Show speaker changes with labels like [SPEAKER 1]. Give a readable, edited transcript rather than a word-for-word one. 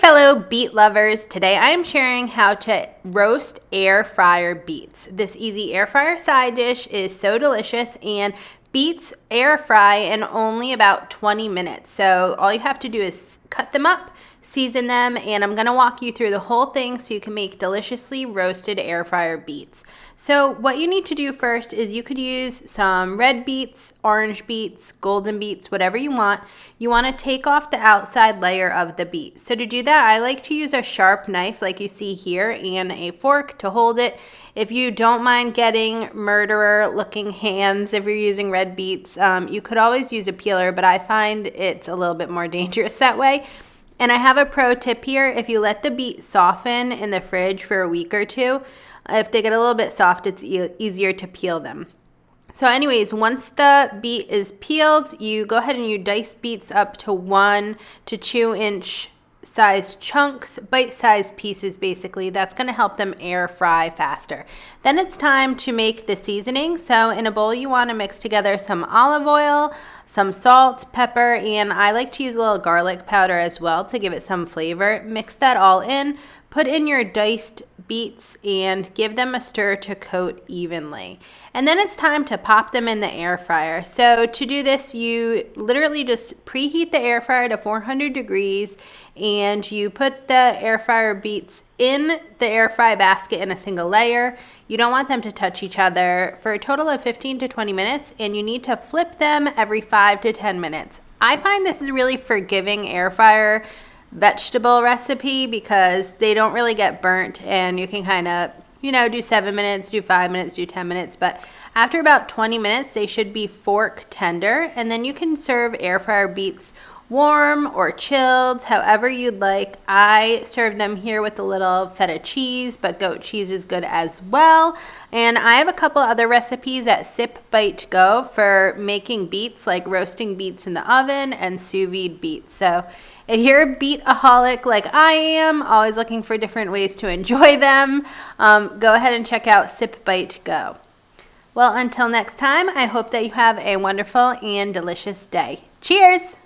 [SPEAKER 1] fellow beet lovers, today I am sharing how to roast air fryer beets. This easy air fryer side dish is so delicious, and beets air fry in only about 20 minutes. So all you have to do is cut them up, season them, and I'm gonna walk you through the whole thing so you can make deliciously roasted air fryer beets. So what you need to do first is you could use some red beets, orange beets, golden beets, whatever you want. You wanna take off the outside layer of the beet. So to do that, I like to use a sharp knife like you see here and a fork to hold it. If you don't mind getting murderer looking hands if you're using red beets, you could always use a peeler, but I find it's a little bit more dangerous that way. And I have a pro tip here. If you let the beet soften in the fridge for a week or two, if they get a little bit soft, it's easier to peel them. So anyways, once the beet is peeled, you go ahead and you dice beets up to 1 to 2 inch size chunks, bite-sized pieces basically. That's going to help them air fry faster. Then it's time to make the seasoning. So in a bowl you want to mix together some olive oil, some salt, pepper, and I like to use a little garlic powder as well to give it some flavor. Mix that all in, put in your diced beets, and give them a stir to coat evenly. And then it's time to pop them in the air fryer. So to do this, you literally just preheat the air fryer to 400 degrees, and you put the air fryer beets in the air fry basket in a single layer. You don't want them to touch each other for a total of 15 to 20 minutes, and you need to flip them every 5 to 10 minutes. I find this is a really forgiving air fryer vegetable recipe because they don't really get burnt, and you can kind of, do 7 minutes, do 5 minutes, do 10 minutes, but after about 20 minutes, they should be fork tender, and then you can serve air fryer beets warm or chilled, however you'd like. I serve them here with a little feta cheese, but goat cheese is good as well. And I have a couple other recipes at Sip Bite Go for making beets, like roasting beets in the oven and sous vide beets. So if you're a beet-aholic like I am, always looking for different ways to enjoy them, go ahead and check out Sip Bite Go. Well, until next time, I hope that you have a wonderful and delicious day. Cheers!